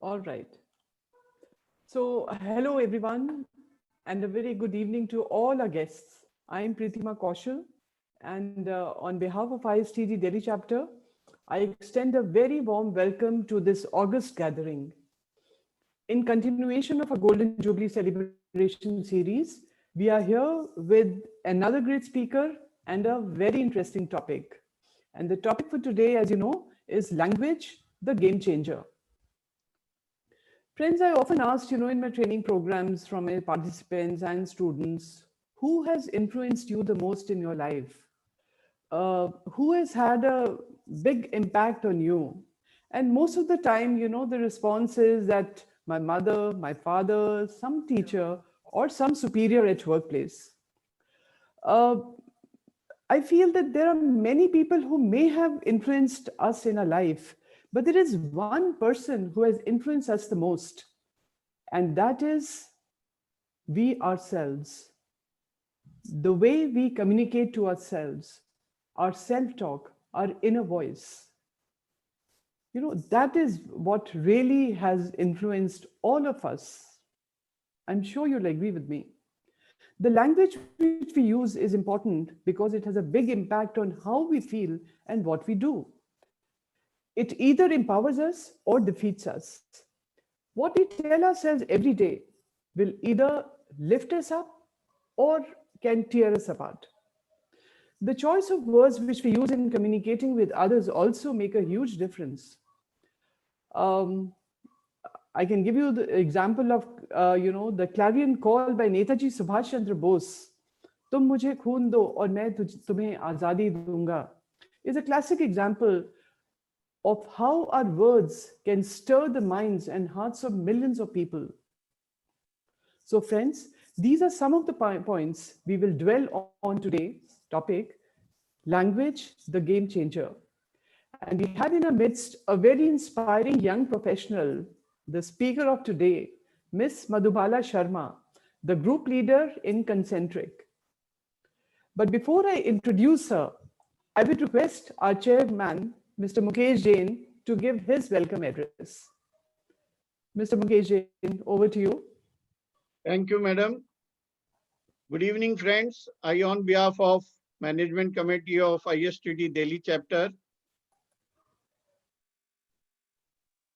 All right. So, hello everyone, and a very good evening to all our guests. I'm Pritima Kaushal, and on behalf of ISTD Delhi chapter, I extend a very warm welcome to this August gathering. In continuation of our Golden Jubilee celebration series, we are here with another great speaker and a very interesting topic. And the topic for today, as you know, is language, the game changer. Friends, I often asked, in my training programs from my participants and students, who has influenced you the most in your life? Who has had a big impact on you? And most of the time, the response is that my mother, my father, some teacher, or some superior at workplace. Uh, I feel that there are many people who may have influenced us in our life, but there is one person who has influenced us the most, and that is we ourselves. The way we communicate to ourselves, our self talk, our inner voice. That is what really has influenced all of us. I'm sure you'll agree with me. The language which we use is important because it has a big impact on how we feel and what we do. It either empowers us or defeats us. What we tell ourselves every day will either lift us up or can tear us apart. The choice of words which we use in communicating with others also make a huge difference. Um, I can give you the example of, the clarion call by Netaji Subhash Chandra Bose. तुम मुझे खून दो और मैं तुम्हें आजादी दूंगा is a classic example of how our words can stir the minds and hearts of millions of people. So, friends, these are some of the points we will dwell on today's topic, language, the game changer. And we have in our midst a very inspiring young professional, the speaker of today, Miss Madhubala Sharma, the group leader in Concentric. But before I introduce her, I would request our chairman, Mr. Mukesh Jain, to give his welcome address. Mr. Mukesh Jain, over to you. Thank you, madam. Good evening, friends. I, on behalf of Management Committee of ISTD Delhi chapter,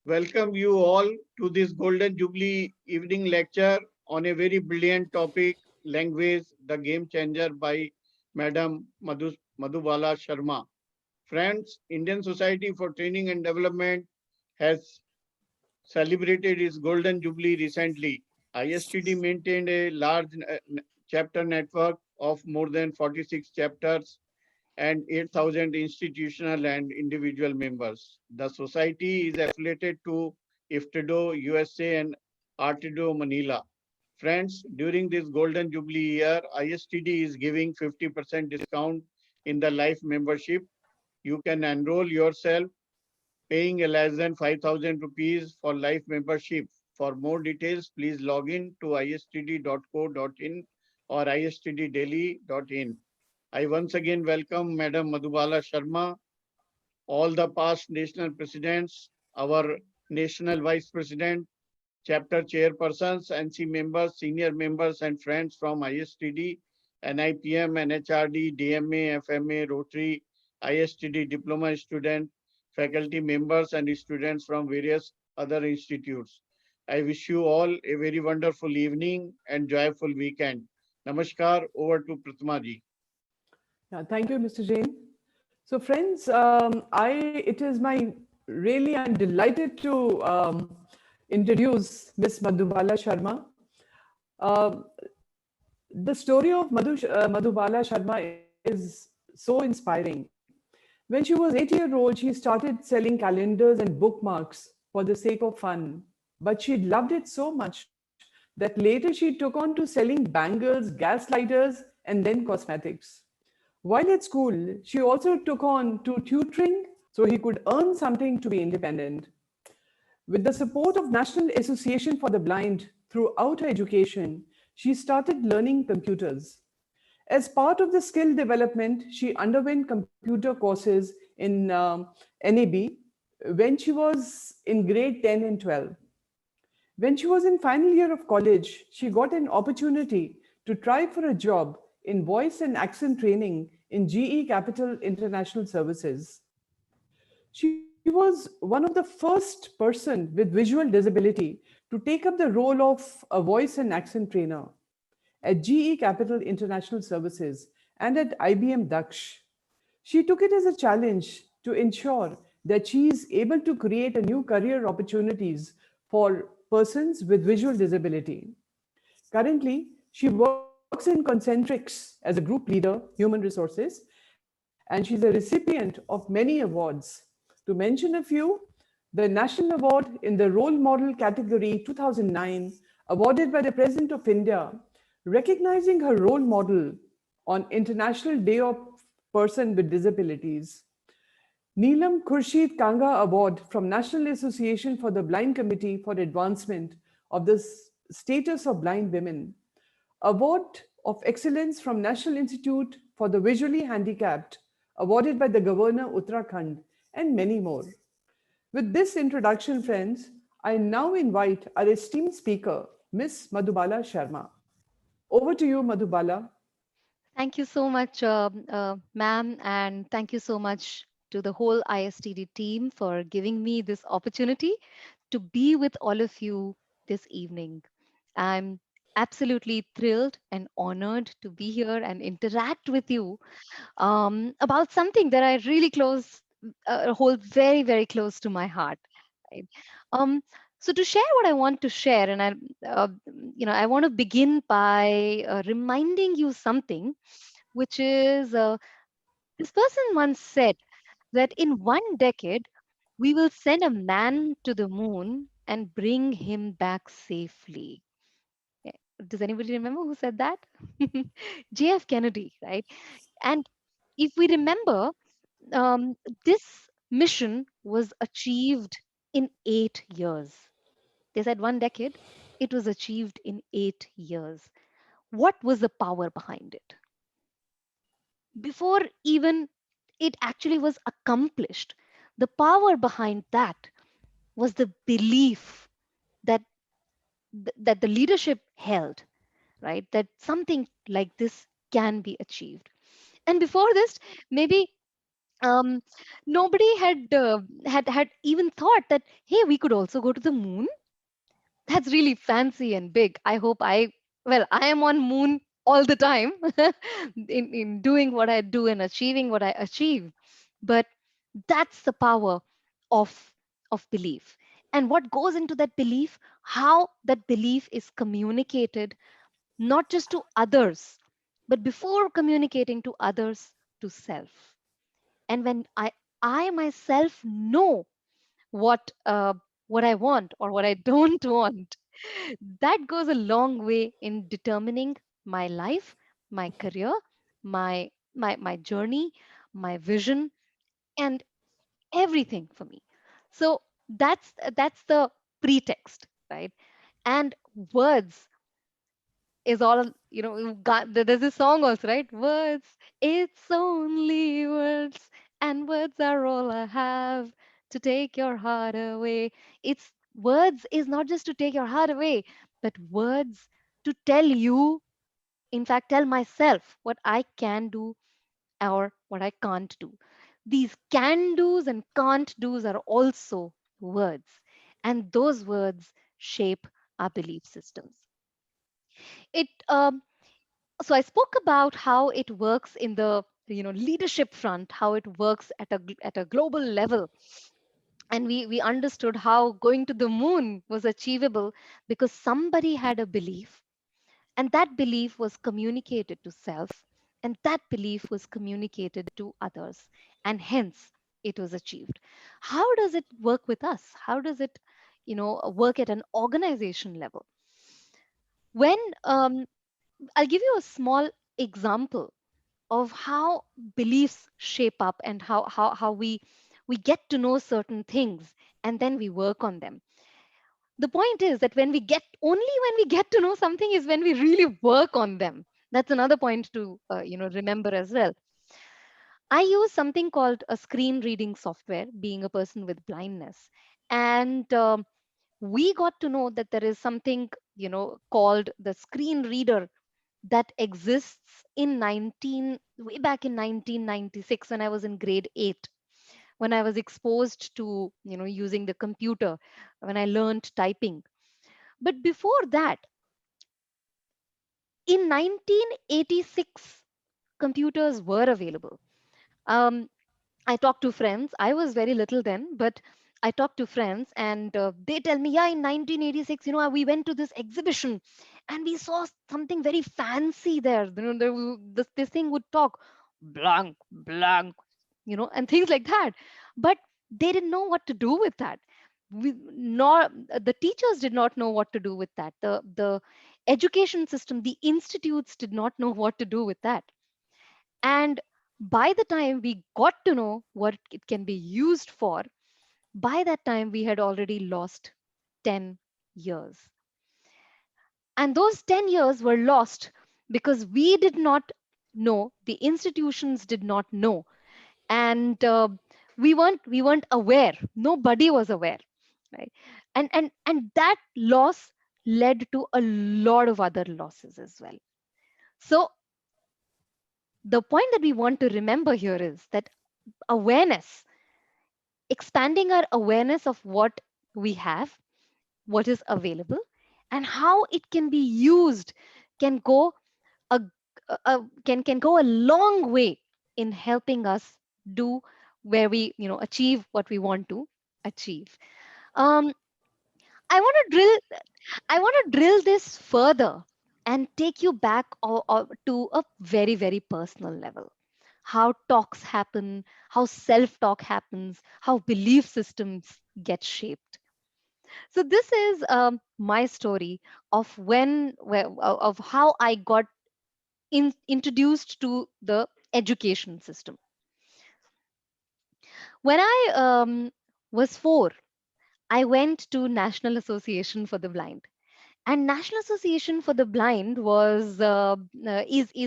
welcome you all to this Golden Jubilee evening lecture on a very brilliant topic, language, the game changer by Madam Madhubala Sharma. Friends, Indian Society for Training and Development has celebrated its Golden Jubilee recently. ISTD maintained a large chapter network of more than 46 chapters and 8,000 institutional and individual members. The society is affiliated to IFTDO USA and RTDO Manila. Friends, during this Golden Jubilee year, ISTD is giving 50% discount in the life membership. You can enroll yourself paying less than 5,000 rupees for life membership. For more details, please log in to istd.co.in or istddelhi.in. I once again welcome Madam Madhubala Sharma, all the past national presidents, our national vice president, chapter chairpersons, NC members, senior members, and friends from ISTD, NIPM, NHRD, DMA, FMA, Rotary, ISTD diploma student, faculty members, and students from various other institutes. I wish you all a very wonderful evening and joyful weekend. Namaskar. Over to Pratima ji. Yeah, thank you, Mr. Jain. So, friends, it is my really, I'm delighted to introduce Miss Madhubala Sharma. Um the story of Madhubala Sharma is so inspiring. When she was 8 years old, she started selling calendars and bookmarks for the sake of fun. But she loved it so much that later she took on to selling bangles, gas lighters, and then cosmetics. While at school, she also took on to tutoring so he could earn something to be independent. With the support of National Association for the Blind throughout her education, she started learning computers. As part of the skill development, she underwent computer courses in NAB when she was in grade 10 and 12. When she was in final year of college, she got an opportunity to try for a job in voice and accent training in GE Capital International Services. She was one of the first person with visual disability to take up the role of a voice and accent trainer at GE Capital International Services and at IBM Daksh. She took it as a challenge to ensure that she is able to create a new career opportunities for persons with visual disability. Currently, she works in Concentrix as a group leader, human resources, and she's a recipient of many awards. To mention a few, the National Award in the Role Model category 2009, awarded by the President of India, recognizing her role model on International Day of Person with Disabilities. Neelam Khurshid Kanga Award from National Association for the Blind Committee for Advancement of the Status of Blind Women. Award of Excellence from National Institute for the Visually Handicapped, awarded by the Governor Uttarakhand, and many more. With this introduction, friends, I now invite our esteemed speaker, Miss Madhubala Sharma. Over to you, Madhubala. Thank you so much, ma'am, and thank you so much to the whole ISTD team for giving me this opportunity to be with all of you this evening. I'm absolutely thrilled and honored to be here and interact with you about something that I really hold very, very close to my heart. Right? Um, so to share what I want to share, and uh, I want to begin by reminding you something, which is this person once said that in 1 decade we will send a man to the moon and bring him back safely. Eh, Does anybody remember who said that? JF Kennedy, right? And if we remember, um, this mission was achieved in 8 years. They said 1 decade, it was achieved in 8 years. What was the power behind it? Before even it actually was accomplished, the power behind that was the belief that that the leadership held, right? That something like this can be achieved. And before this, maybe um, nobody had even thought that, hey, we could also go to the moon. That's really fancy and big. I hope I am on moon all the time in doing what I do and achieving what I achieve. But that's the power of of belief. And what goes into that belief, how that belief is communicated, not just to others, but before communicating to others, to self. And when I myself know what uh, what I want or what I don't want, that goes a long way in determining my life, my career, my journey, my vision, and everything for me. So that's the pretext, right? And words is all, there's this song also, right? Words, it's only words, and words are all I have to take your heart away. It's words is not just to take your heart away, but words to tell you, in fact tell myself what I can do or what I can't do. These can do's and can't do's are also words, and those words shape our belief systems. It So I spoke about how it works in the leadership front, how it works at a global level, and we understood how going to the moon was achievable because somebody had a belief, and that belief was communicated to self, and that belief was communicated to others, and hence it was achieved. How does it work with us? How does it work at an organization level? When I'll give you a small example of how beliefs shape up and how we get to know certain things and then we work on them. The point is that when we get to know something is when we really work on them. That's another point to remember as well. I use something called a screen reading software, being a person with blindness. And we got to know that there is something, called the screen reader that exists in 19 way back in 1996 when I was in grade 8, when I was exposed to, using the computer, when I learned typing. But before that, in 1986, computers were available. Um, I talked to friends. I was very little then, but I talked to friends and they tell me, yeah, in 1986, we went to this exhibition and we saw something very fancy there. This thing would talk blank, blank, and things like that. But they didn't know what to do with that. Nor the teachers did not know what to do with that. The education system, the institutes did not know what to do with that. And by the time we got to know what it can be used for, by that time we had already lost 10 years. And those 10 years were lost because we did not know, the institutions did not know, and we weren't aware. Nobody was aware, right? And that loss led to a lot of other losses as well. So the point that we want to remember here is that awareness, expanding our awareness of what we have, what is available, and how it can be used can go can go a long way in helping us do where we achieve what we want to achieve. um, I want to drill this further and take you back to a very, very personal level. How talks happen, how self talk happens, how belief systems get shaped. So this is my story of of how I got introduced to the education system. When I was 4, I went to National Association for the Blind. And National Association for the Blind is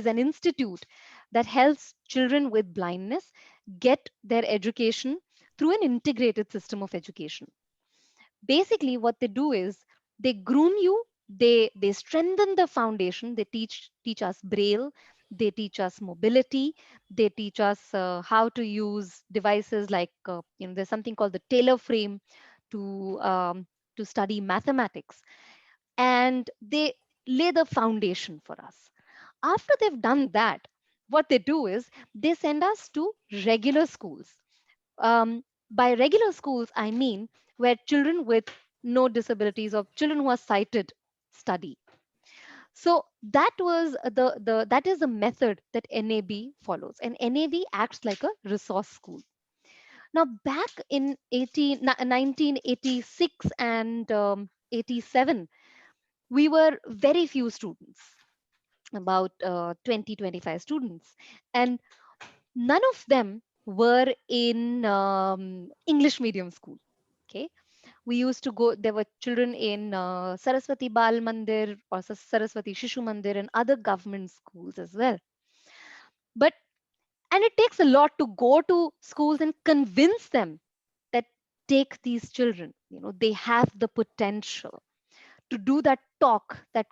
an institute that helps children with blindness get their education through an integrated system of education. Basically, what they do is they groom you, they strengthen the foundation, they teach us braille, they teach us mobility, they teach us how to use devices like there's something called the Taylor frame to study mathematics, and they lay the foundation for us. After they've done that, what they do is they send us to regular schools. By regular schools, I mean where children with no disabilities or children who are sighted study. So that is the method that NAB follows, and NAB acts like a resource school. Now, back in 1986 and 87, we were very few students, about 20, 25 students, and none of them were in English medium school. Okay, we used to go, there were children in Saraswati Bal Mandir or Saraswati Shishu Mandir and other government schools as well. But and it takes a lot to go to schools and convince them that take these children, they have the potential to do that talk. That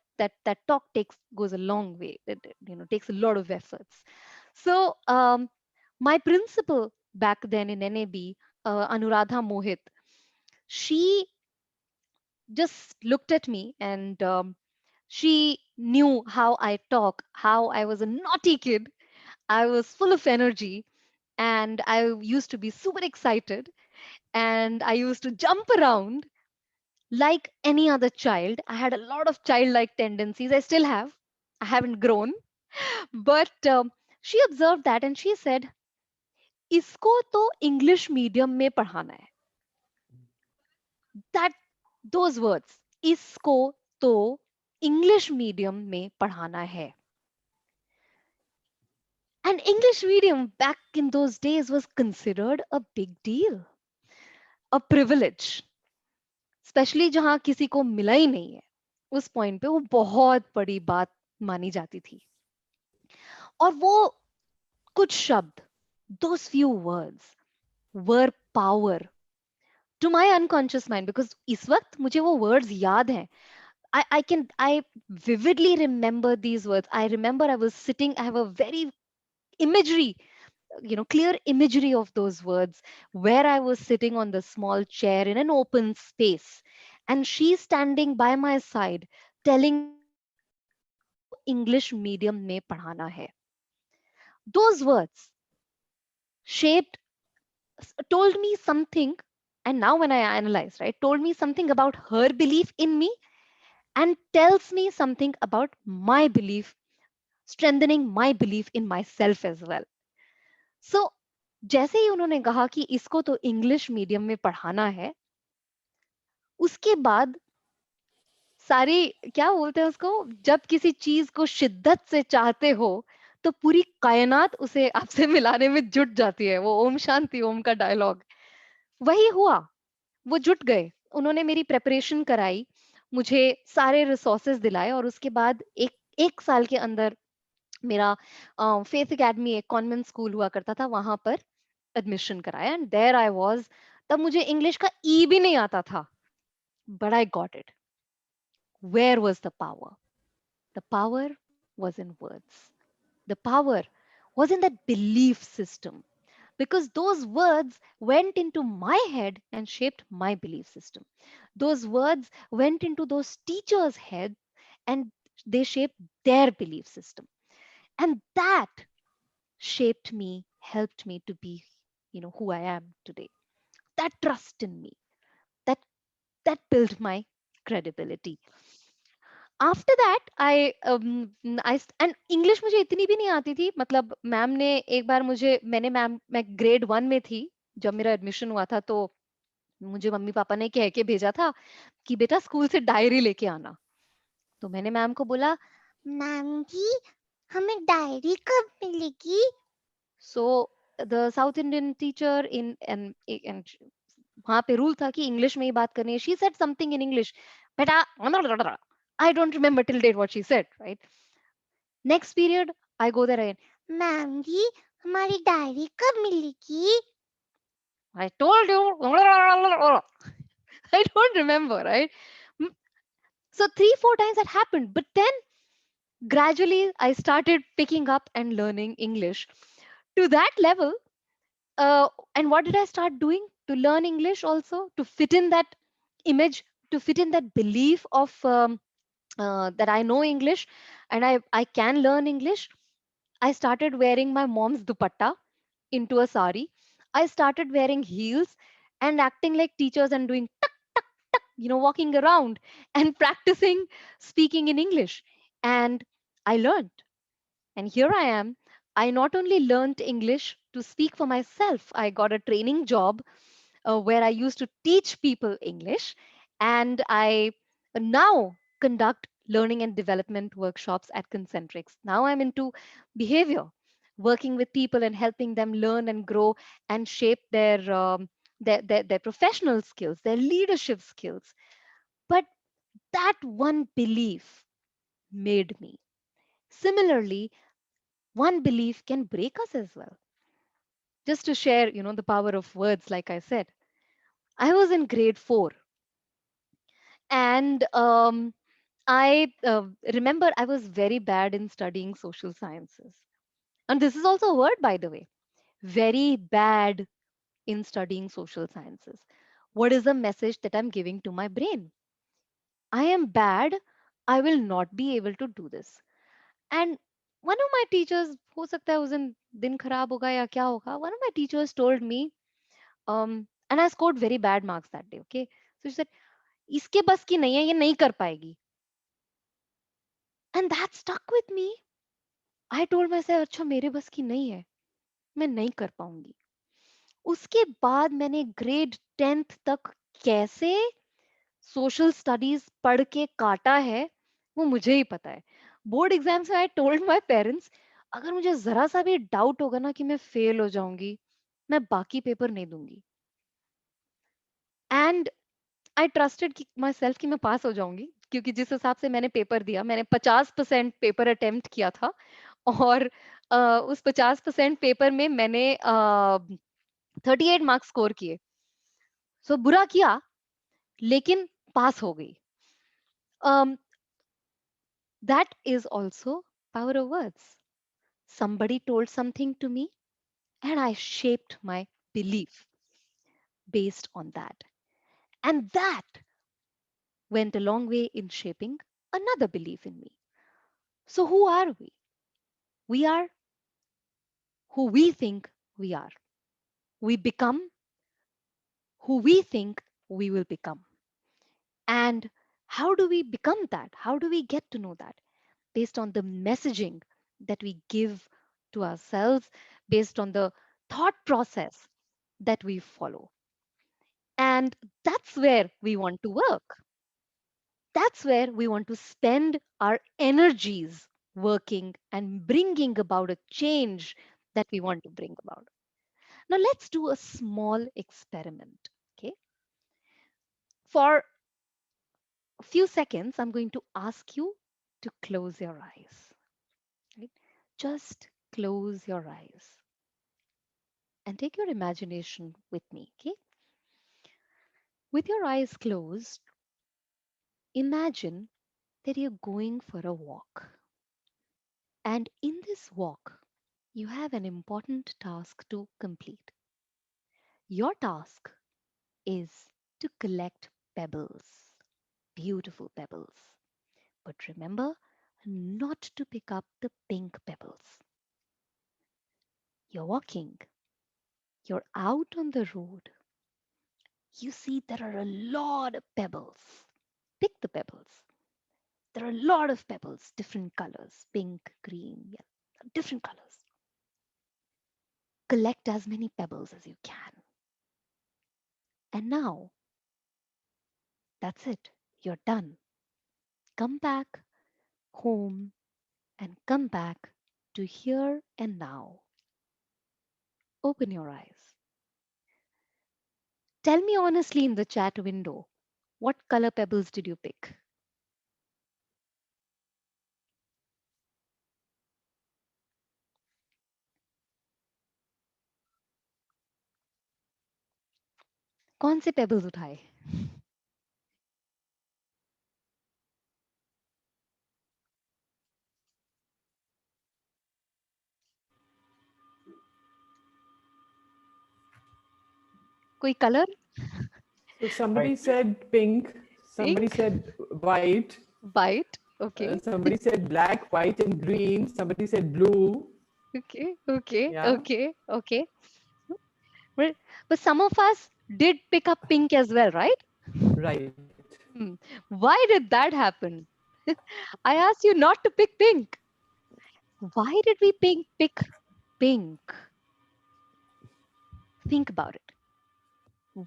talk takes goes a long way. It takes a lot of efforts. So my principal back then in NAB, Anuradha Mohit, she just looked at me and she knew how I talk, how I was a naughty kid. I was full of energy and I used to be super excited and I used to jump around like any other child. I had a lot of childlike tendencies. I still have. I haven't grown. But she observed that and she said, इसको तो English medium में पढ़ाना है. That those words, इसको तो English medium में पढ़ाना है. And English medium back in those days was considered a big deal, a privilege. Specially जहां किसी को मिला ही नहीं है, उस पॉइंट पे वो बहुत बड़ी बात मानी जाती थी. और वो कुछ शब्द, those few words were power to my unconscious mind, because इस वक्त मुझे वो words याद हैं. I vividly remember these words. I remember I was sitting, I have a very imagery, clear imagery of those words, where I was sitting on the small chair in an open space, and she standing by my side telling me इसको English medium में पढ़ाना है. Those words shaped, told me something, and now when I analyze, right, told me something about her belief in me, and tells me something about my belief, strengthening my belief in myself as well. So जैसे ही उन्होंने कहा कि इसको तो English medium में पढ़ाना है, उसके बाद सारी, क्या बोलते हैं उसको, जब किसी चीज को शिद्दत से चाहते हो तो पूरी कायनात उसे आपसे मिलाने में जुट जाती है. वो ओम शांति ओम का डायलॉग वही हुआ. वो जुट गए, उन्होंने मेरी प्रेपरेशन कराई, मुझे सारे रिसोर्सेज दिलाए, और उसके बाद एक एक साल के अंदर मेरा फेथ एकेडमी, एक कॉन्वेंट स्कूल हुआ करता था, वहां पर एडमिशन कराया, एंड देयर आई वाज. तब मुझे इंग्लिश का ई भी नहीं आता था, but I got it. Where was the power? The power was in words. The power was in that belief system, because those words went into my head and shaped my belief system. Those words went into those teachers' heads and they shaped their belief system. And that shaped me, helped me to be, who I am today. That trust in me, that that built my credibility. After that I and English मुझे इतनी भी नहीं आती थी. मतलब ma'am ने एक बार मैं ग्रेड 1 में थी जब मेरा एडमिशन हुआ था, तो मुझे मम्मी पापा ने कह के भेजा था कि बेटा स्कूल से डायरी लेके आना. तो मैंने मैम को बोला, मैम जी हमें डायरी कब मिलेगी? So the south Indian teacher in and वहां पे रूल था कि इंग्लिश में ही बात करनी है. She said something in English, बेटा I don't remember till date what she said, right? Next period, I go there again. Ma'am ji हमारी डायरी कब मिलेगी? I told you. I don't remember, right? So 3-4 times that happened, but then gradually I started picking up and learning English to that level. And what did I start doing to learn English also, to fit in that image, to fit in that belief of that I know English and I can learn English? I started wearing my mom's dupatta into a sari. I started wearing heels and acting like teachers and doing tuck, tuck, tuck, walking around and practicing speaking in English. And I learned. And here I am. I not only learned English to speak for myself, I got a training job where I used to teach people English. And I now conduct learning and development workshops at Concentrix. Now I'm into behavior, working with people and helping them learn and grow and shape their professional skills, their leadership skills. But that one belief made me. Similarly, one belief can break us as well. Just to share, the power of words, like I said, I was in grade 4, and I remember I was very bad in studying social sciences. And this is also a word, by the way, very bad in studying social sciences. What is the message that I'm giving to my brain? I am bad. I will not be able to do this. And one of my teachers, हो सकता है उस दिन खराब होगा या क्या होगा, one of my teachers told me, and I scored very bad marks that day, okay? So she said, इसके बस की नहीं है, ये नहीं कर पाएगी. And that stuck with me. I told myself, अच्छा मेरे बस की नहीं है, मैं नहीं कर पाऊंगी. उसके बाद मैंने ग्रेड 10th तक कैसे सोशल स्टडीज पढ़ के काटा है, वो मुझे ही पता है. बोर्ड एग्जाम्स में आई टोल्ड माय पेरेंट्स, अगर मुझे जरा सा भी डाउट होगा ना कि मैं फेल हो जाऊंगी, मैं बाकी पेपर नहीं दूंगी. एंड आई ट्रस्टेड कि माई सेल्फ कि मैं पास हो जाऊंगी, क्योंकि जिस हिसाब से मैंने पेपर दिया, मैंने 50% पेपर अटेम्प्ट किया था. और उस 50% पेपर में मैंने 38 मार्क्स स्कोर किए. सो बुरा किया लेकिन पास हो गई. um, that is also power of words. Somebody told something to me and I shaped my belief based on that. And that went a long way in shaping another belief in me. So, who are we? We are who we think we are. We become who we think we will become. And how do we become that? How do we get to know that? Based on the messaging that we give to ourselves, based on the thought process that we follow. And that's where we want to work. That's where we want to spend our energies working and bringing about a change that we want to bring about. Now, let's do a small experiment. Okay. For a few seconds, I'm going to ask you to close your eyes. Right? Just close your eyes and take your imagination with me. Okay. With your eyes closed, imagine that you're going for a walk. And in this walk, you have an important task to complete. Your task is to collect pebbles, beautiful pebbles. But remember not to pick up the pink pebbles. You're walking, you're out on the road. You see there are a lot of pebbles. Pick the pebbles. There are a lot of pebbles, different colors, pink, green, yeah, different colors. Collect as many pebbles as you can. And now, that's it. You're done. Come back home and come back to here and now. Open your eyes. Tell me honestly in the chat window, what color pebbles did you pick? कौन से pebbles उठाए? कोई color? So somebody said pink, somebody Pink? said white, White? Okay. somebody said black, white, and green. Somebody said blue. Okay. Okay. Yeah, Okay. Okay. Well, but some of us did pick up pink as well, right? right. Hmm. Why did that happen? I asked you not to pick pink. Why did we pick pink? Think about it.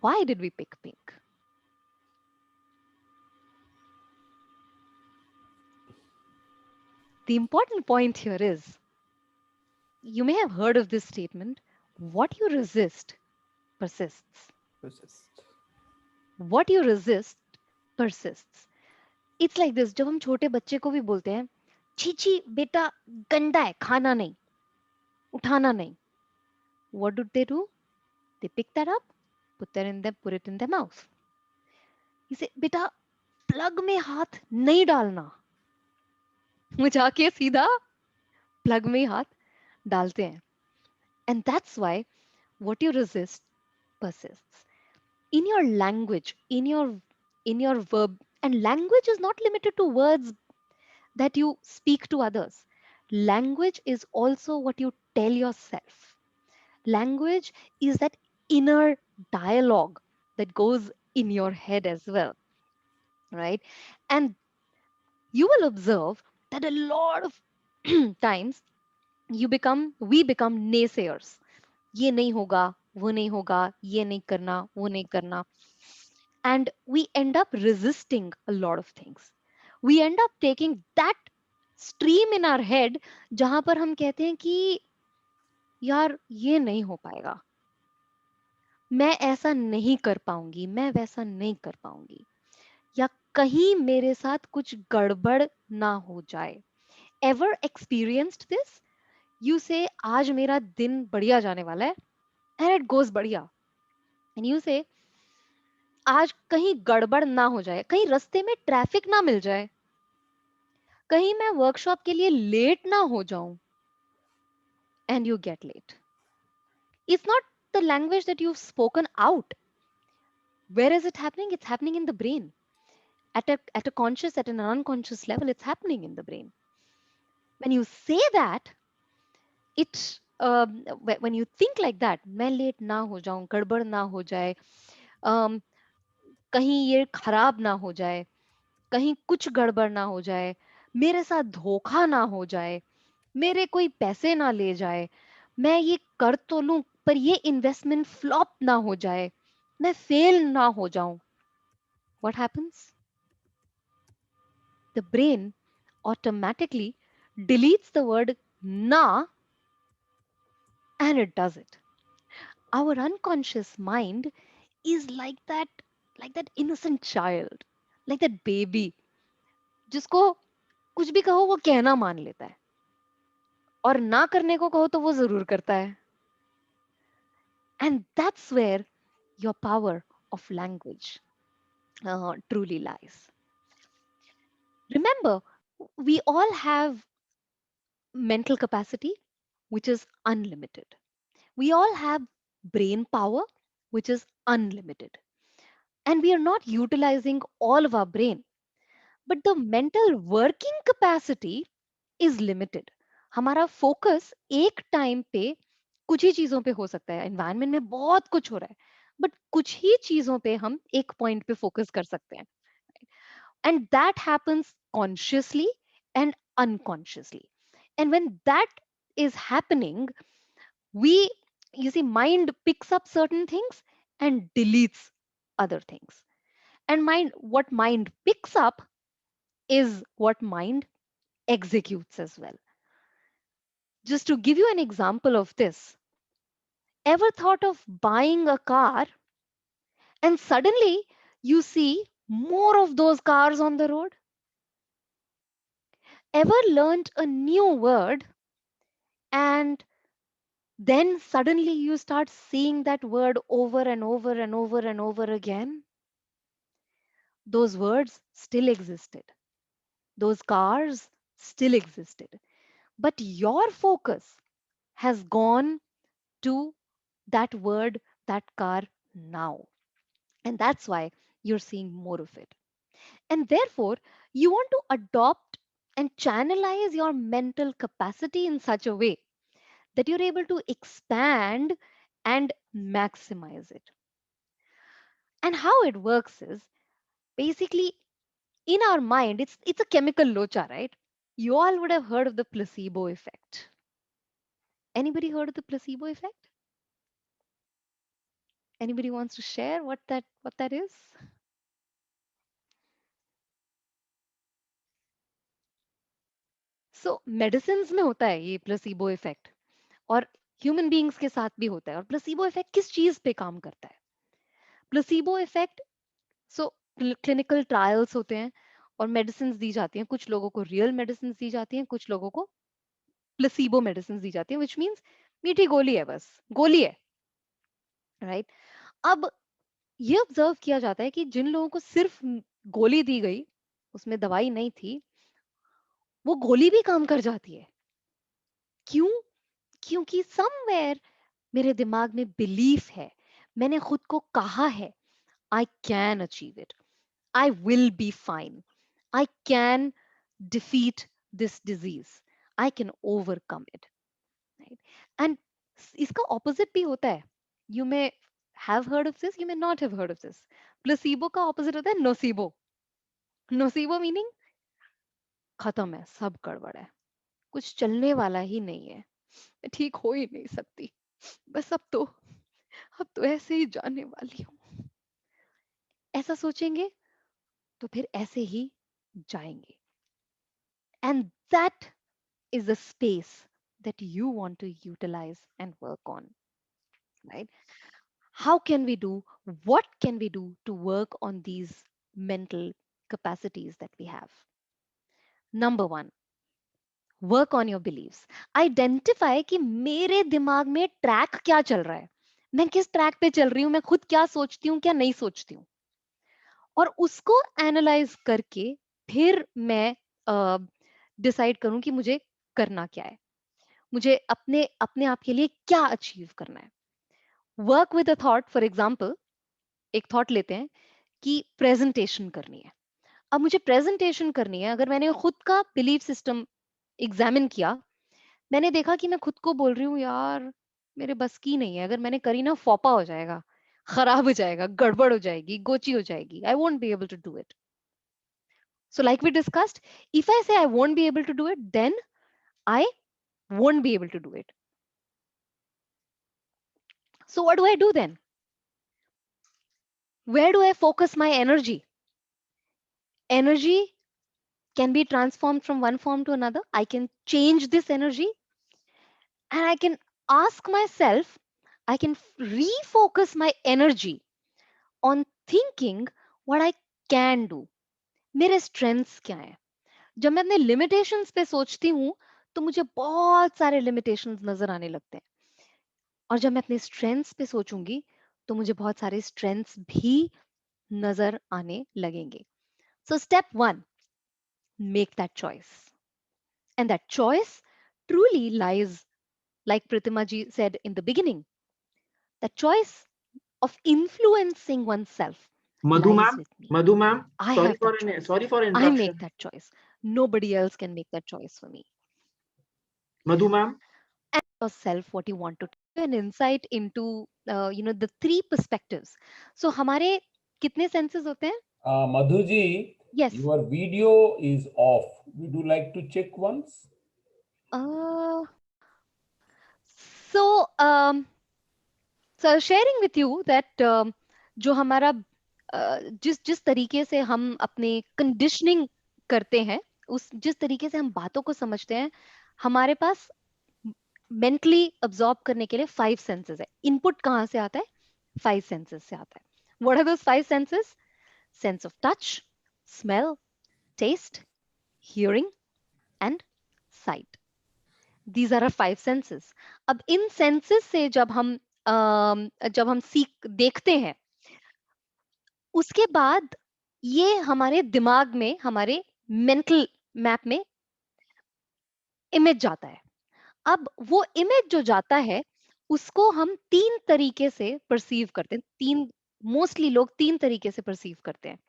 Why did we pick pink? The important point here is you may have heard of this statement, what you resist persists. Persist. What you resist persists. It's like this, जब हम छोटे बच्चे को भी बोलते हैं छी छी बेटा गंदा है खाना नहीं उठाना नहीं. What do? They pick that up, put it in their mouth. You say बेटा प्लग में हाथ नहीं डालना. वो जाके सीधा प्लग में हाथ डालते हैं. And that's why what you resist persists. In your language, in your verb, and language is not limited to words that you speak to others. Language is also what you tell yourself. Language is that inner dialogue that goes in your head as well, right? And you will observe that a lot of times we become naysayers. ये नहीं होगा, वो नहीं होगा, ये नहीं करना, वो नहीं करना. And we end up resisting a lot of things. We end up taking that stream in our head जहां पर हम कहते हैं कि यार ये नहीं हो पाएगा, मैं ऐसा नहीं कर पाऊंगी, मैं वैसा नहीं कर पाऊंगी, या कहीं मेरे साथ कुछ गड़बड़ ना हो जाए. Ever experienced this? You say आज मेरा दिन बढ़िया जाने वाला है and it goes बढ़िया, and you say आज कहीं गड़बड़ ना हो जाए, कहीं रास्ते में ट्रैफिक ना मिल जाए, कहीं मैं वर्कशॉप के लिए लेट ना हो जाऊं, and you get late. It's not the language that you've spoken out. Where is it happening? It's happening in the brain. At a conscious, at an unconscious level, it's happening in the brain. When you say that, when you think like that, मैं late ना हो जाऊं, गड़बड़ ना हो जाए, um, कहीं ये खराब ना हो जाए, कहीं कुछ गड़बड़ ना हो जाए, मेरे साथ धोखा ना हो जाए, मेरे कोई पैसे ना ले जाए, मैं ये कर तो लूं पर ये इन्वेस्टमेंट फ्लॉप ना हो जाए, मैं फेल ना हो जाऊं. What happens? The brain automatically deletes the word na, and it does it. Our unconscious mind is like that innocent child, like that baby, जिसको कुछ भी कहो वो कहना मान लेता है, और ना करने को कहो तो वो जरूर करता है. And that's where your power of language truly lies. Remember, we all have mental capacity which is unlimited. We all have brain power which is unlimited. And we are not utilizing all of our brain. But the mental working capacity is limited. हमारा focus एक time पे कुछ ही चीजों पे हो सकता है. Environment में बहुत कुछ हो रहा है, बट कुछ ही चीजों पे हम एक पॉइंट पे फोकस कर सकते हैं. And that happens consciously and unconsciously. And when that is happening, we, you see, mind picks up certain things and deletes other things. And what mind picks up is what mind executes as well. Just to give you an example of this, ever thought of buying a car and suddenly you see more of those cars on the road? Ever learned a new word and then suddenly you start seeing that word over and over and over and over again? Those words still existed. Those cars still existed. But your focus has gone to that word, that car now. And that's why you're seeing more of it. And therefore, you want to adopt and channelize your mental capacity in such a way that you're able to expand and maximize it. And how it works is basically in our mind, it's a chemical locha, right? You all would have heard of the placebo effect. Anybody heard of the placebo effect? Anybody wants to share what that is? So medicines में होता है ये placebo effect, और human beings के साथ भी होता है. और प्लेसिबो इफेक्ट किस चीज पे काम करता है? Placebo effect, so clinical trials होते हैं और मेडिसिन दी जाती हैं. कुछ लोगों को रियल मेडिसिन दी जाती हैं, कुछ लोगों को प्लेसिबो मेडिसिन दी जाती है, विच मीन्स मीठी गोली है, बस गोली है, राइट? अब ये ऑब्जर्व किया जाता है कि जिन लोगों को सिर्फ गोली दी गई, उसमें दवाई नहीं थी, वो गोली भी काम कर जाती है. क्यों? क्योंकि समवेयर मेरे दिमाग में बिलीफ है, मैंने खुद को कहा है, I can achieve it, I will be fine, I can defeat this disease, I can overcome it, right? And इसका ऑपोजिट भी होता है. You may have heard of this, you may not have heard of this. Placebo का opposite होता है nocebo. Nocebo meaning खत्म है, सब गड़बड़ है, कुछ चलने वाला ही नहीं है, मैं ठीक हो ही नहीं सकती, बस अब तो ऐसे ही जाने वाली हूँ. ऐसा सोचेंगे तो फिर ऐसे ही जाएंगे. And that is the space that you want to utilize and work on, right? How can we do, what can we do to work on these mental capacities that we have? Number one, work on your beliefs. Identify कि मेरे दिमाग में track क्या चल रहा है, मैं किस ट्रैक पे चल रही हूँ, मैं खुद क्या सोचती हूँ क्या नहीं सोचती हूँ. और उसको एनालाइज करके फिर मैं डिसाइड करूं कि मुझे करना क्या है, मुझे अपने अपने आप के लिए क्या अचीव करना है। Work with a thought, for example एक थॉट लेते हैं कि प्रेजेंटेशन करनी है। अब मुझे प्रेजेंटेशन करनी है, अगर मैंने खुद का बिलीफ सिस्टम एग्जामिन किया, मैंने देखा कि मैं खुद को बोल रही हूँ यार मेरे बस की नहीं है, अगर मैंने करी ना फोपा हो जाएगा, खराब हो जाएगा, गड़बड़ हो जाएगी, गोची हो जाएगी, I won't be able to do it. So like we discussed, if I say I won't be able to do it, then I won't be able to do it. So what do I do then? Where do I focus my energy? Energy can be transformed from one form to another. I can change this energy and I can ask myself, I can refocus my energy on thinking what I can do. मेरे strengths क्या हैं? जब मैं अपने limitations पे सोचती हूँ तो मुझे बहुत सारे limitations नजर आने लगते हैं, और जब मैं अपने strengths पे सोचूंगी तो मुझे बहुत सारे strengths भी नजर आने लगेंगे. So step 1, make that choice. And that choice truly lies, like Pratima ji said in the beginning, the choice of influencing oneself Madhu lies ma'am, with me. Madhu ma'am, I sorry have for that choice. sorry for I make interruption. that choice. Nobody else can make that choice for me. Madhu ma'am, And yourself what you want to do, an insight into the three perspectives. So हमारे कितने senses होते हैं? Madhuji, Yes. your video is off. Would you like to check once? Uh, so so I was sharing with you that जो हमारा जिस जिस तरीके से हम अपने कंडीशनिंग करते हैं, उस जिस तरीके से हम बातों को समझते हैं, हमारे पास मेंटली अब्सॉर्ब करने के लिए 5 सेंसेस है. इनपुट कहाँ से आता है? 5 सेंसेस से आता है. What are those 5 senses? Sense of touch, smell, taste, hearing and sight. These are our 5 senses. अब इन सेंसेस से जब हम सीख देखते हैं, उसके बाद ये हमारे दिमाग में, हमारे मेंटल मैप में इमेज जाता है. अब वो इमेज जो जाता है उसको हम 3 तरीके से परसीव करते हैं. मोस्टली लोग 3 तरीके से परसीव करते हैं.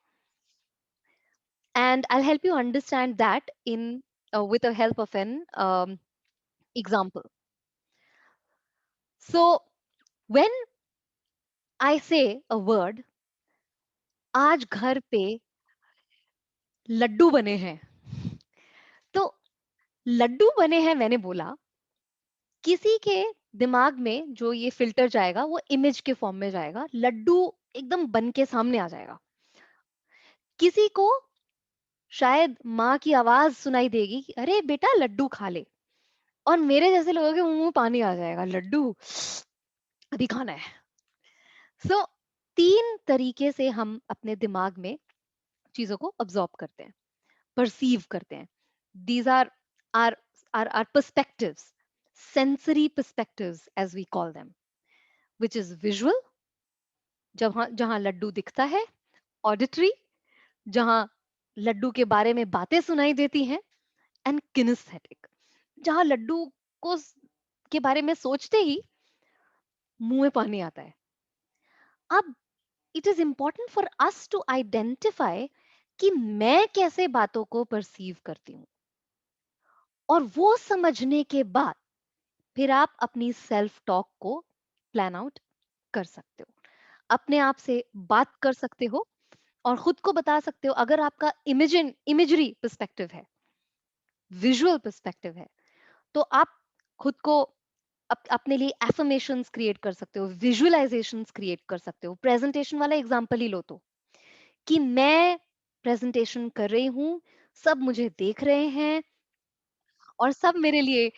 And I help you understand that in with the help of an example. So when I say a word, आज घर पे लड्डू बने हैं, तो लड्डू बने हैं मैंने बोला, किसी के दिमाग में जो ये फिल्टर जाएगा वो इमेज के फॉर्म में जाएगा, लड्डू एकदम बन के सामने आ जाएगा. किसी को शायद माँ की आवाज सुनाई देगी कि अरे बेटा लड्डू खा ले, और मेरे जैसे लोगों के मुंह में पानी आ जाएगा, लड्डू अभी खाना है. सो 3 तरीके से हम अपने दिमाग में चीजों को ऑब्जॉर्ब करते हैं, परसीव करते हैं. These are our perspectives, sensory perspectives as we call them, which is visual, जहां लड्डू दिखता है, auditory, जहां लड्डू के बारे में बातें सुनाई देती हैं, एंड kinesthetic, जहां लड्डू को के बारे में सोचते ही मुंह में पानी आता है. अब it is important for us to identify कि मैं कैसे बातों को परसीव करती हूँ, और वो समझने के बाद फिर आप अपनी सेल्फ टॉक को प्लान आउट कर सकते हो, अपने आप से बात कर सकते हो और खुद को बता सकते हो. अगर आपका इमेजरी पर्सपेक्टिव है, विजुअल पर्सपेक्टिव है, तो आप खुद को अपने लिए एफर्मेशंस क्रिएट कर सकते हो, विजुअलाइजेशंस क्रिएट कर सकते हो. प्रेजेंटेशन वाला एग्जांपल ही लो तो, कि मैं प्रेजेंटेशन कर रही हूँ, सब मुझे देख रहे हैं और सब मेरे लिए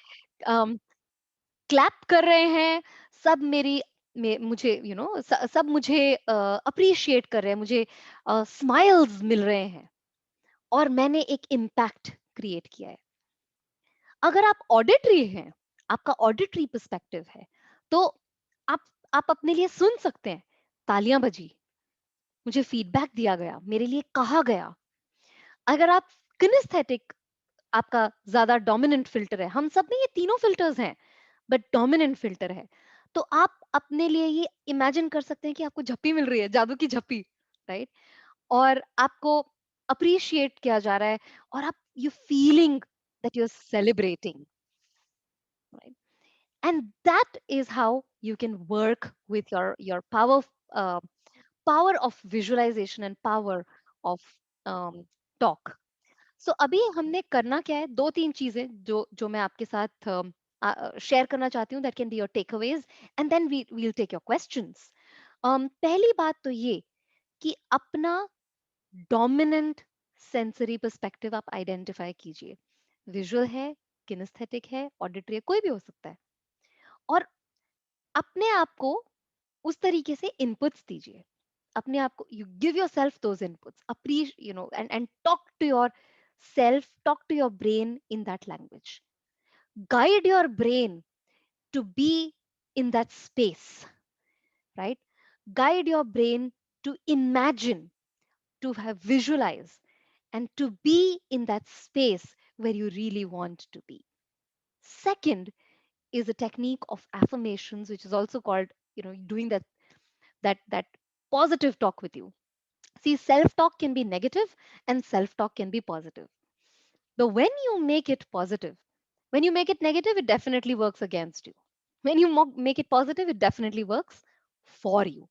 क्लैप कर रहे हैं, सब मुझे सब मुझे अप्रिशिएट कर रहे हैं, मुझे स्माइल्स मिल रहे हैं, और मैंने एक इम्पैक्ट क्रिएट किया है. अगर आप ऑडिटरी हैं, आपका ऑडिटरी पर्सपेक्टिव है, तो आप अपने लिए सुन सकते हैं, तालियां बजी, मुझे फीडबैक दिया गया, मेरे लिए कहा गया। अगर आप किनेस्थेटिक, आपका ज्यादा डोमिनेंट फिल्टर है, हम सब में ये तीनों फिल्टर्स हैं, बट डोमिनेंट फिल्टर है, तो आप अपने लिए ये इमेजिन कर सकते हैं कि आपको झप्पी मिल रही है, जादू की झप्पी, राइट? और आपको अप्रिशिएट किया जा रहा है, और आप you feeling that you are celebrating, right? And that is how you can work with your power of visualization and power of talk. So अभी हमने करना क्या है, दो तीन चीजें जो जो मैं आपके साथ शेयर करना चाहती हूँ, that can be your takeaways, and then we'll take your questions. पहली बात तो ये कि अपना डोमिनेंट सेंसरी पर्सपेक्टिव आप आइडेंटिफाई कीजिए। विजुअल है, किनेस्थेटिक है, ऑडिटरी है, कोई भी हो सकता है, और अपने आप को उस तरीके से इनपुट्स दीजिए। अपने आप को, you give yourself those inputs, appreciate, you know, and talk to your self, talk to your brain in that language. Guide your brain to be in that space, right? Guide your brain to imagine, to have visualize, and to be in that space where you really want to be. Second is a technique of affirmations, which is also called, you know, doing that positive talk with you. See, self talk can be negative and self talk can be positive. But when you make it positive, when you make it negative, it definitely works against you. When you make it positive, it definitely works for you.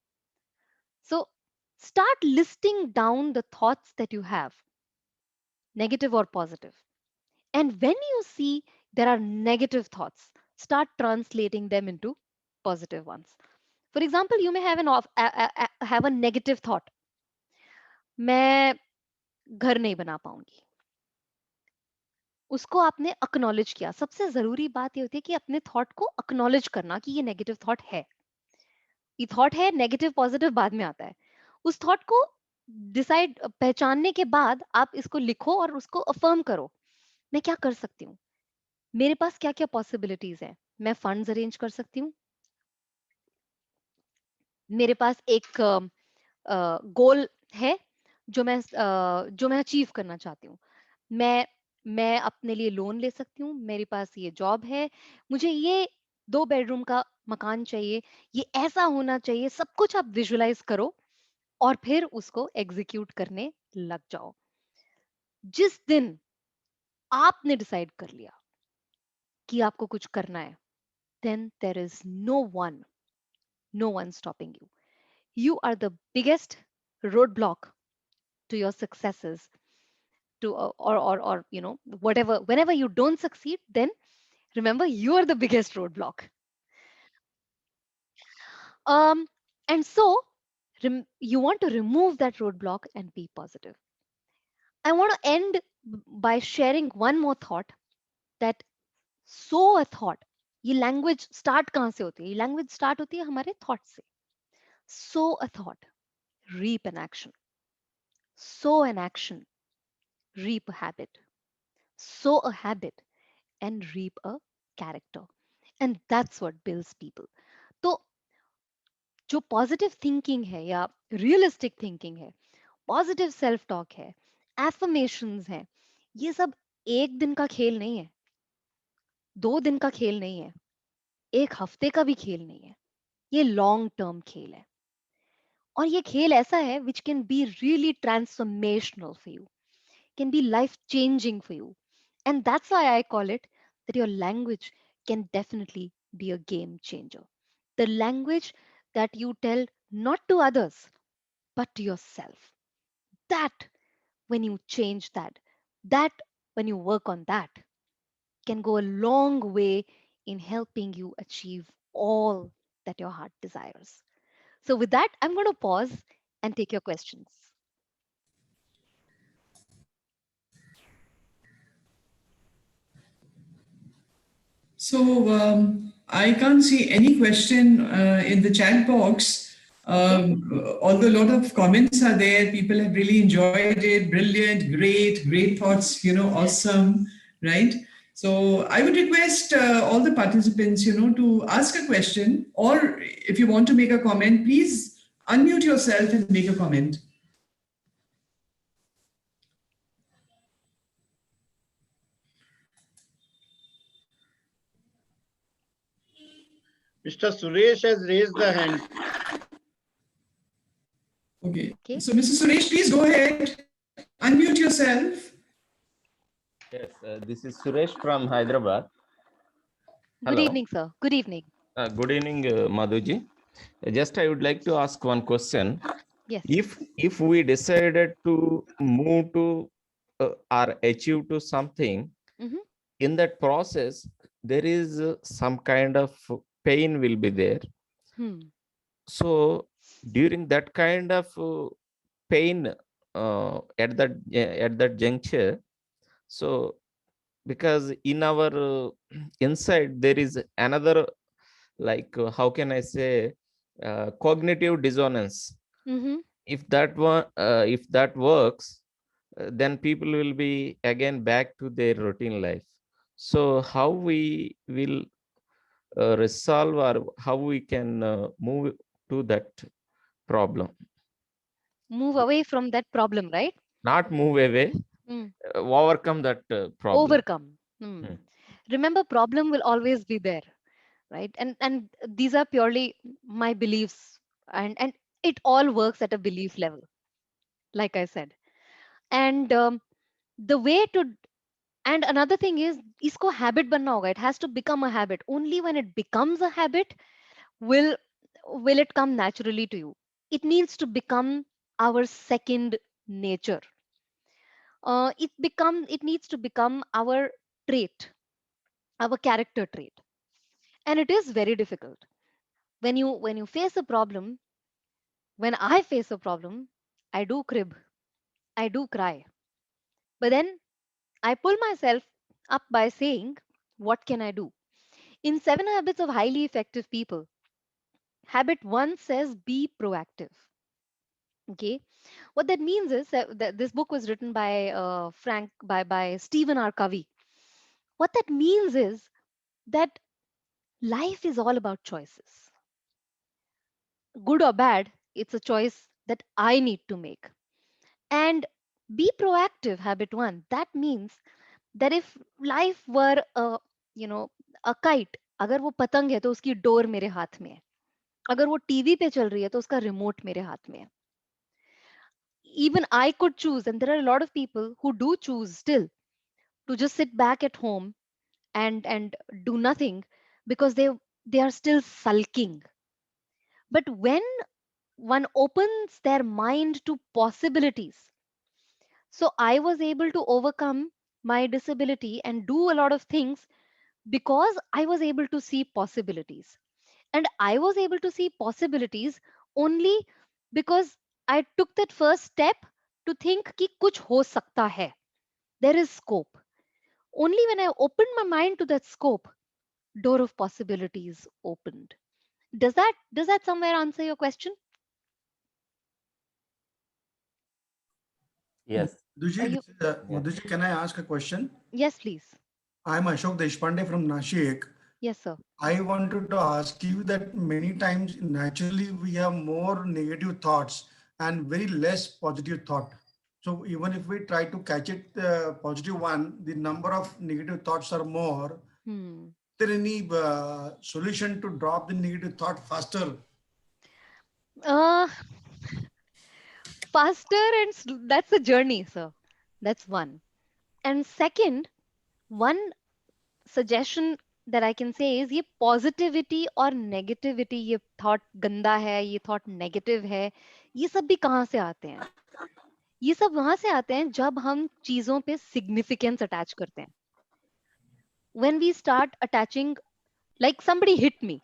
So start listing down the thoughts that you have, negative or positive. And when you see there are negative thoughts, start translating them into positive ones. For example, you may have have a negative thought. मैं घर नहीं बना पाऊंगी। उसको आपने acknowledge किया। सबसे जरूरी बात ये होती है कि अपने थॉट को अक्नॉलेज करना कि ये नेगेटिव थॉट है। ये थॉट है, नेगेटिव पॉजिटिव बाद में आता है। उस थॉट को डिसाइड, पहचानने के बाद आप इसको लिखो और उसको अफर्म करो। मैं क्या कर सकती हूँ, मेरे पास क्या क्या पॉसिबिलिटीज है। मैं फंड्स अरेंज कर सकती हूँ, मेरे पास एक गोल है जो मैं अचीव करना चाहती हूँ। मैं अपने लिए लोन ले सकती हूँ, मेरे पास ये जॉब है, मुझे ये 2 बेडरूम का मकान चाहिए, ये ऐसा होना चाहिए। सब कुछ आप विजुअलाइज करो और फिर उसको एग्जीक्यूट करने लग जाओ। जिस दिन आपने डिसाइड कर लिया कि आपको कुछ करना है, then there is no one stopping you. You are the biggest roadblock to your successes, to or you know, whatever, whenever you don't succeed, then remember you are the biggest roadblock. um and so you want to remove that roadblock and be positive. I want to end by sharing one more thought, that sow a thought. ये language start कहाँ से होती है? ये language start होती है हमारे thought से। sow a thought, reap an action. Sow an action, reap a habit. Sow a habit and reap a character. And that's what builds people. तो जो पॉजिटिव थिंकिंग है या रियलिस्टिक थिंकिंग है, positive self talk है, affirmations है, ये सब एक दिन का खेल नहीं है, 2 दिन का खेल नहीं है, 1 हफ्ते का भी खेल नहीं है। ये लॉन्ग टर्म खेल है, और ये खेल ऐसा है which can be really transformational for you, can be life changing for you. And that's why I call it that your language can definitely be a game changer. The language that you tell not to others, but to yourself. That, when you change that when you work on that, can go a long way in helping you achieve all that your heart desires. So, with that, I'm going to pause and take your questions. So I can't see any question in the chat box. Although a lot of comments are there, people have really enjoyed it. Brilliant, great thoughts, awesome, right? So I would request all the participants, to ask a question, or if you want to make a comment, please unmute yourself and make a comment. Mr. Suresh has raised the hand. Okay. Okay. So, Mr. Suresh, please go ahead. Unmute yourself. Yes, this is Suresh from Hyderabad. Good Hello. evening, sir. Good evening. Good evening, Madhuji. Just I would like to ask one question. Yes. If we decided to move to or achieve to something, Mhm. in that process, there is some kind of pain will be there. Hmm. So during that kind of pain at that juncture, so because in our inside there is another, like how can I say, cognitive dissonance. Mm-hmm. If that works, then people will be again back to their routine life. So how we will resolve, or how we can move to that problem? Move away from that problem, right? Not move away, Mm. overcome that problem. Overcome. Hmm. Hmm. Remember, problem will always be there, right? And these are purely my beliefs, and it all works at a belief level, like I said. And the way to and another thing is, isko habit banna hoga. It has to become a habit. Only when it becomes a habit will it come naturally to you. It needs to become our second nature. It needs to become our trait, our character trait, and it is very difficult when you face a problem. When I face a problem, I do crib, I do cry, but then I pull myself up by saying, what can I do? In 7 Habits of Highly Effective People, habit 1 says be proactive. Okay, what that means is that this book was written by Frank by Stephen R. Covey. What that means is that life is all about choices. Good or bad, it's a choice that I need to make. And be proactive, habit 1. That means that if life were a kite, अगर वो पतंग है तो उसकी door मेरे हाथ में है. अगर वो टीवी पे चल रही है तो उसका रिमोट मेरे हाथ में है. Even I could choose, and there are a lot of people who do choose still to just sit back at home and do nothing because they are still sulking. But when one opens their mind to possibilities, so I was able to overcome my disability and do a lot of things because I was able to see possibilities. And I was able to see possibilities only because I took that first step to think कि कुछ हो सकता है. There is scope. Only when I opened my mind to that scope, door of possibilities opened. Does that somewhere answer your question? Yes. Are you? Madhuji, can I ask a question? Yes, please. I'm Ashok Deshpande from Nashik. Yes, sir. I wanted to ask you that many times naturally we have more negative thoughts and very less positive thought. So even if we try to catch it, the positive one, the number of negative thoughts are more. Hmm. Is there any solution to drop the negative thought faster? Uh, Faster that's a journey, sir. That's one. And second, one suggestion that I can say is, ये positivity और negativity, ये thought गंदा है, ये thought negative है, ये सब भी कहाँ से आते हैं? ये सब वहां से आते हैं जब हम चीजों पे significance attach करते हैं. When we start attaching, like somebody hit me,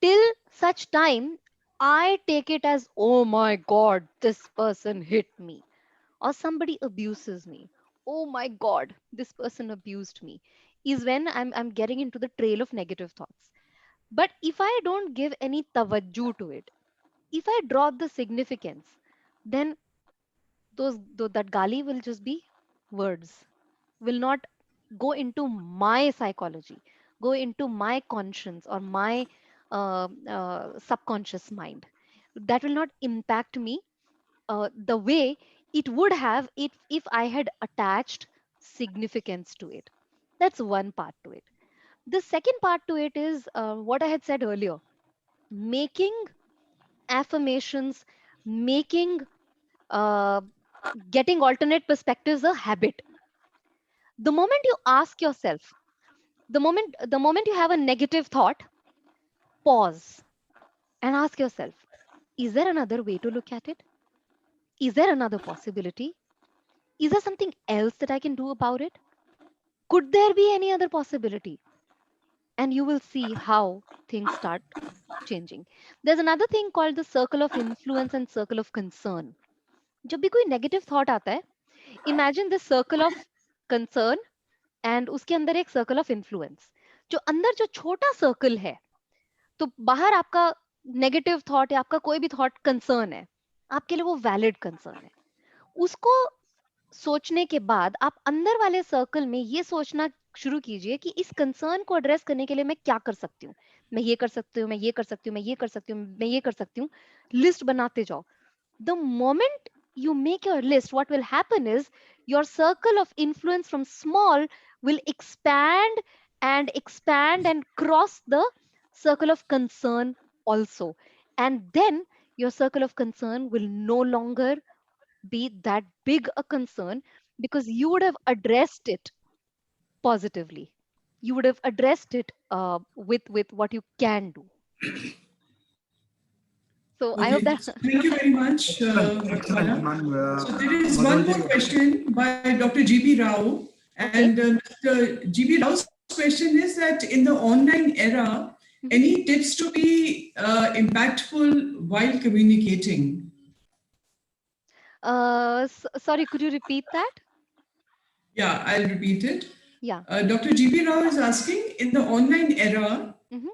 till such time I take it as, oh my god, this person hit me. Or somebody abuses me, oh my god, this person abused me, is when I'm getting into the trail of negative thoughts. But if I don't give any tawajju to it, if I drop the significance, then that gali will just be words, will not go into my psychology, go into my conscience or my subconscious mind. That will not impact me the way it would have if I had attached significance to it. That's one part to it. The second part to it is what I had said earlier, making affirmations, making uh, getting alternate perspectives a habit. The moment you ask yourself, the moment you have a negative thought, pause and ask yourself, is there another way to look at it? Is there another possibility? Is there something else that I can do about it? Could there be any other possibility? And you will see how things start changing. There's another thing called the circle of influence and circle of concern. जब भी कोई negative thought आता है, imagine this circle of concern and उसके अंदर एक circle of influence. जो अंदर जो छोटा सर्कल है, तो बाहर आपका नेगेटिव थॉट या आपका कोई भी थॉट कंसर्न है, आपके लिए वो वैलिड कंसर्न है. उसको सोचने के बाद आप अंदर वाले सर्कल में ये सोचना शुरू कीजिए कि इस कंसर्न को एड्रेस करने के लिए मैं क्या कर सकती हूँ. मैं ये कर सकती हूँ, मैं ये कर सकती हूँ, मैं ये कर सकती हूँ, मैं ये कर सकती हूँ. लिस्ट बनाते जाओ. The moment you make your list, what will happen is your circle of influence from small will expand and cross the circle of concern also. And then your circle of concern will no longer be that big a concern because you would have addressed it positively. You would have addressed it with what you can do. So I Okay, hope that so thank you very much, Excellent, Bala. ma'am. So there is one more question by Dr. G.B. Rao. Okay. And Mr. G.B. Rao's question is that in the online era, any tips to be impactful while communicating? Sorry, could you repeat that? Yeah, I'll repeat it. Yeah. Dr. G.B. Rao is asking, in the online era, Mhm.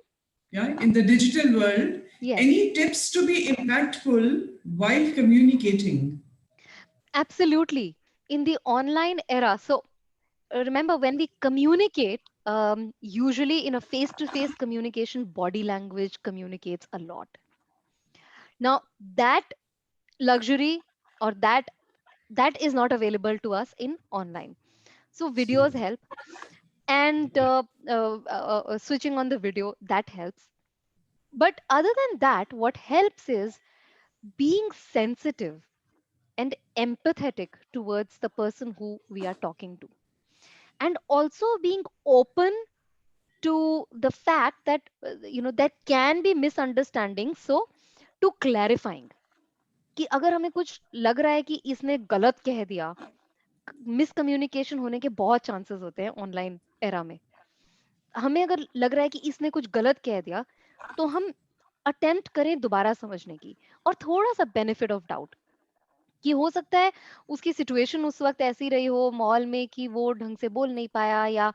yeah, in the digital world, Yes, any tips to be impactful while communicating? absolutely. In the online era, so remember when we communicate, usually in a face-to-face communication, body language communicates a lot. Now, that luxury or that is not available to us in online. So videos help, and switching on the video that helps. But other than that, what helps is being sensitive and empathetic towards the person who we are talking to, and also being open to the fact that that can be misunderstanding, so to clarifying कि अगर हमें कुछ लग रहा है कि इसने गलत कह दिया, मिसकम्युनिकेशन होने के बहुत चांसेस होते हैं ऑनलाइन एरा में. हमें अगर लग रहा है कि इसने कुछ गलत कह दिया, तो हम अटेम्प्ट करें दोबारा समझने की, और थोड़ा सा बेनिफिट ऑफ डाउट कि हो सकता है उसकी सिचुएशन उस वक्त ऐसी रही हो मॉल में कि वो ढंग से बोल नहीं पाया, या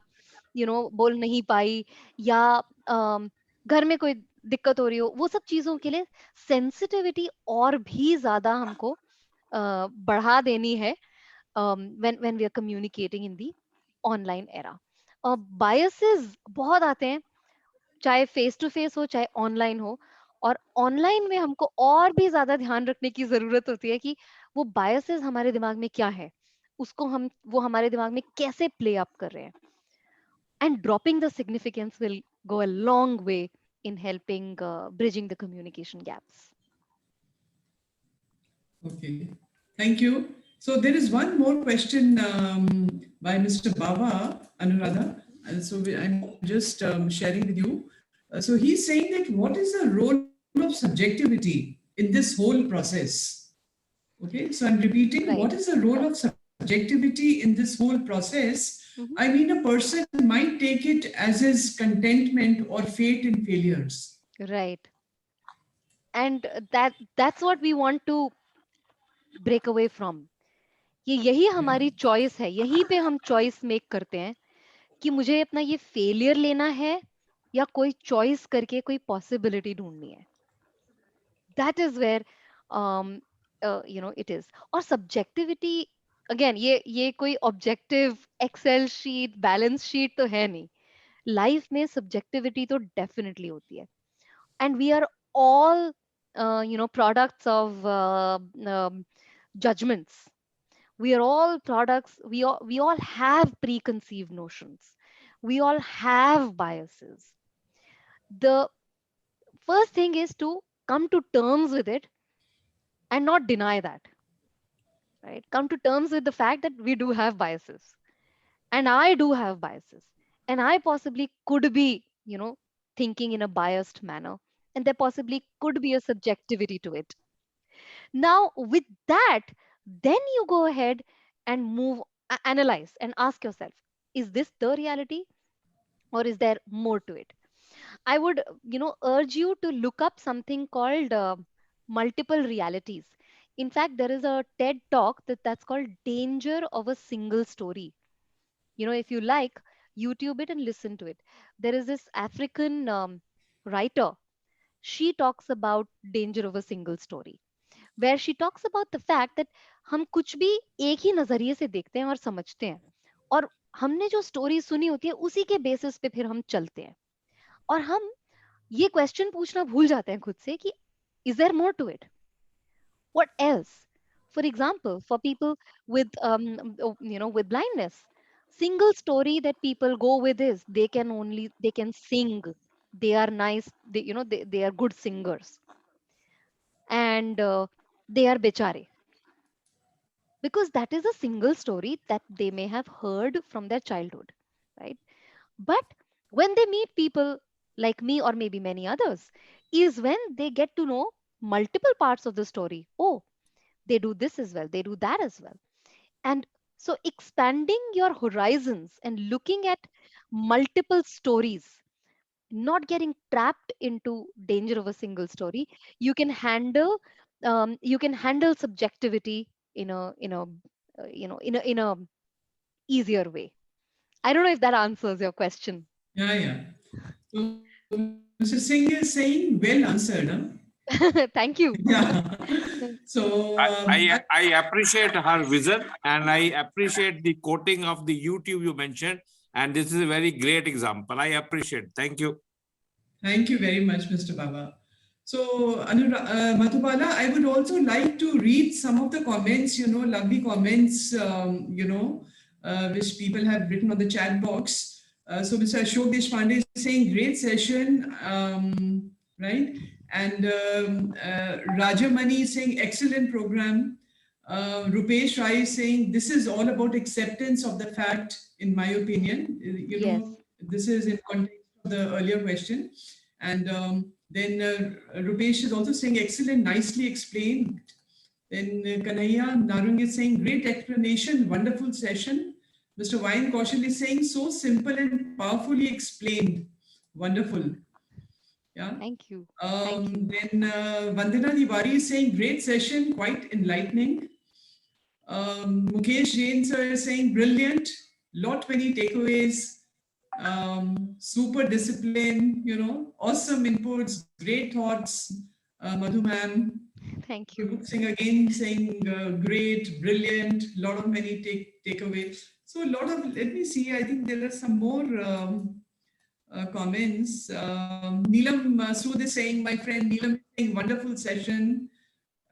बोल नहीं पाई, या घर में कोई दिक्कत हो रही हो. वो सब चीजों के लिए सेंसिटिविटी और भी ज्यादा हमको बढ़ा देनी है when we are communicating in the online era. Biases बहुत आते हैं, चाहे फेस टू फेस हो चाहे ऑनलाइन हो. और ऑनलाइन में हमको और भी ज्यादा ध्यान रखने की जरूरत होती है कि वो बायसेस हमारे दिमाग में क्या है, उसको वो हमारे दिमाग में कैसे प्ले अप कर रहे हैं. And dropping the significance will go a long way in helping bridging the communication gaps. Okay, thank you. So there is one more question by Mr. Baba Anuradha. I'm just sharing with you. So he's saying that what is the role of subjectivity in this whole process? Okay, so I'm repeating, Right. what is the role of subjectivity in this whole process? Mhm. I mean, a person might take it as his contentment or fate in failures. Right. And that's what we want to break away from. यही हमारी choice है, यहीं पे हम choice make करते हैं कि मुझे अपना ये फेलियर लेना है या कोई चॉइस करके कोई पॉसिबिलिटी ढूंढनी है. That is where it is. और सब्जेक्टिविटी, अगेन, ये कोई objective Excel sheet balance sheet तो है नहीं. लाइफ में सब्जेक्टिविटी तो डेफिनेटली होती है. And we are all products of judgments. We are all products, we all have preconceived notions. We all have biases. The first thing is to come to terms with it and not deny that, right? Come to terms with the fact that we do have biases, and I do have biases, and I possibly could be, thinking in a biased manner, and there possibly could be a subjectivity to it. Now, with that, then you go ahead and analyze and ask yourself, is this the reality or is there more to it? I would, urge you to look up something called multiple realities. In fact, there is a TED talk that's called Danger of a Single Story. If you like, YouTube it and listen to it. There is this African writer. She talks about danger of a single story, where she talks about the fact that हम कुछ भी एक ही नजरिए से देखते हैं और समझते हैं, और हमने जो स्टोरी सुनी होती है उसी के बेसिस पे फिर हम चलते हैं, और हम ये क्वेश्चन पूछना भूल जाते हैं खुद से कि is there more to it? What else? For example, for people with with blindness, single story that people go with is they can sing, they are nice, they are good singers, and they are bechare, because that is a single story that they may have heard from their childhood, right? But when they meet people like me or maybe many others, is when they get to know multiple parts of the story. Oh, they do this as well, they do that as well. And so expanding your horizons and looking at multiple stories, not getting trapped into danger of a single story, you can handle subjectivity in a easier way. I don't know if that answers your question. Yeah. So Mr. Singh is saying, well answered. Huh? Thank you. Yeah. So I appreciate her vision, and I appreciate the quoting of the YouTube you mentioned. And this is a very great example. I appreciate. Thank you. Thank you very much, Mr. Baba. So, Madhubala, I would also like to read some of the comments, lovely comments, which people have written on the chat box. So, Mr. Ashok Deshpande is saying, great session, right? And Rajamani is saying, excellent program. Rupesh Rai is saying, this is all about acceptance of the fact, in my opinion. Yes. This is in context of the earlier question. And then Rupesh is also saying, excellent, nicely explained. Then Kanhaiya Narung is saying, great explanation, wonderful session. Mr. Vayan Kaushal is saying, so simple and powerfully explained. Wonderful. Yeah. Thank you. Then Vandana Diwari is saying, great session, quite enlightening. Mukesh Jain sir is saying, brilliant, lot many takeaways. Super discipline, awesome inputs, great thoughts, Madhu ma'am. Thank you. Singh again saying great, brilliant, lot of many takeaways. So a lot of, let me see, I think there are some more comments. Neelam Sood is saying, my friend Neelam is saying, wonderful session.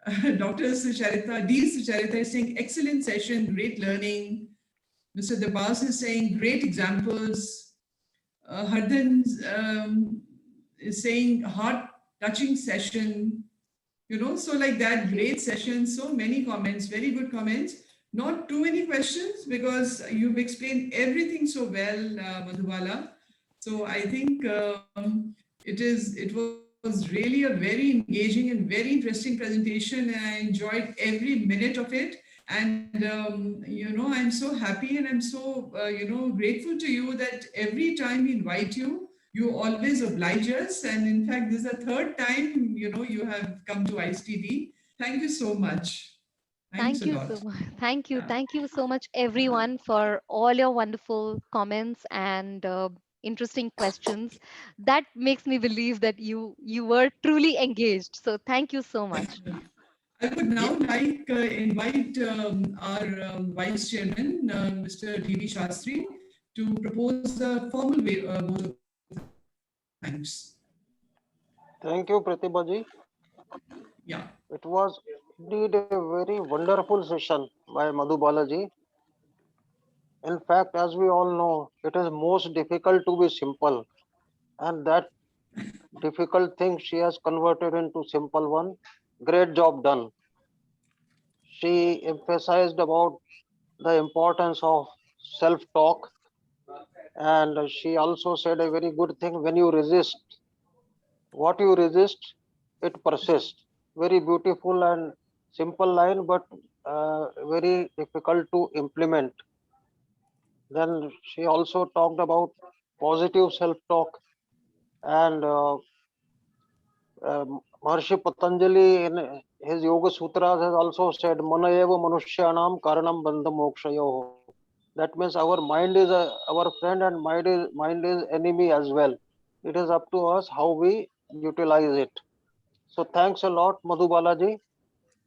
Dr. Sucharita, D. Sucharita is saying, excellent session, great learning. Mr. Dabas is saying, great examples. Hardhan is saying, heart-touching session. So like that, great session, so many comments, very good comments. Not too many questions because you've explained everything so well, Madhubala. So I think it was really a very engaging and very interesting presentation, and I enjoyed every minute of it. And, I'm so happy and I'm so, grateful to you that every time we invite you, you always oblige us. And in fact, this is the third time, you have come to ISTD. Thank you so much. Thank you so much. Thank you. Thank you so much, everyone, for all your wonderful comments and interesting questions. That makes me believe that you were truly engaged. So thank you so much. I would now like invite our Vice Chairman, Mr. D.V. Shastri, to propose a formal vote of thanks. Thank you, Pratibha ji. Yeah. It was indeed a very wonderful session by Madhubala ji. In fact, as we all know, it is most difficult to be simple, and that difficult thing she has converted into simple one. Great job done. She emphasized about the importance of self-talk, and she also said a very good thing: when you resist, what you resist, it persists. Very beautiful and simple line, but very difficult to implement. Then she also talked about positive self-talk, and Maharshi Patanjali in his Yoga Sutras has also said, Manayeva Manushyanam Karanam Bandha Mokshayo. That means our mind is our friend and mind is enemy as well. It is up to us how we utilize it. So thanks a lot, Madhu Balaji.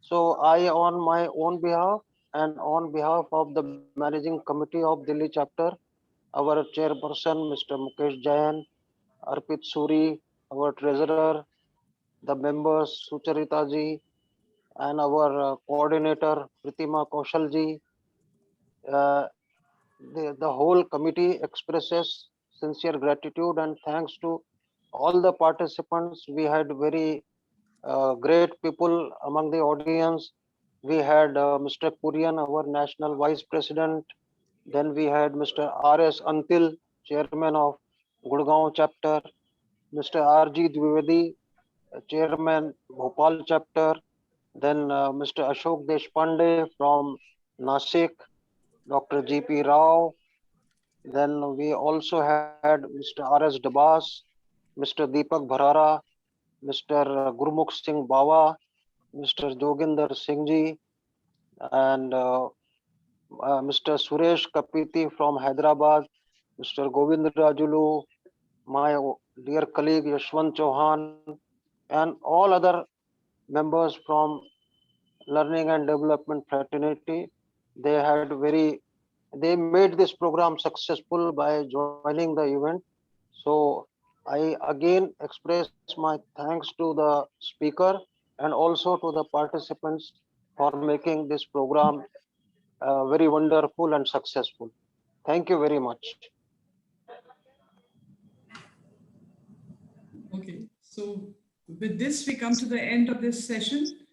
So I, on my own behalf and on behalf of the managing committee of Delhi chapter, our chairperson, Mr. Mukesh Jain, Arpit Suri, our treasurer, the members, Sucharita ji, and our coordinator, Pritima Kaushal ji, uh, the whole committee expresses sincere gratitude and thanks to all the participants. We had very great people among the audience. We had Mr. Purian, our national vice president. Then we had Mr. R.S. Antil, chairman of Gurgaon chapter. Mr. R.G. Dwivedi, chairman Bhopal chapter. Then Mr. Ashok Deshpande from Nasik, Dr. G.P. Rao. Then we also had Mr. R.S. Dabas, Mr. Deepak Bharara, Mr. Gurmukh Singh Bawa, Mr. Joginder Singh ji, and Mr. Suresh Kapiti from Hyderabad, Mr. Govind Rajulu, my dear colleague Yashwant Chauhan, and all other members from Learning and Development Fraternity. They made this program successful by joining the event. So I again express my thanks to the speaker and also to the participants for making this program very wonderful and successful. Thank you very much. Okay, so with this, we come to the end of this session.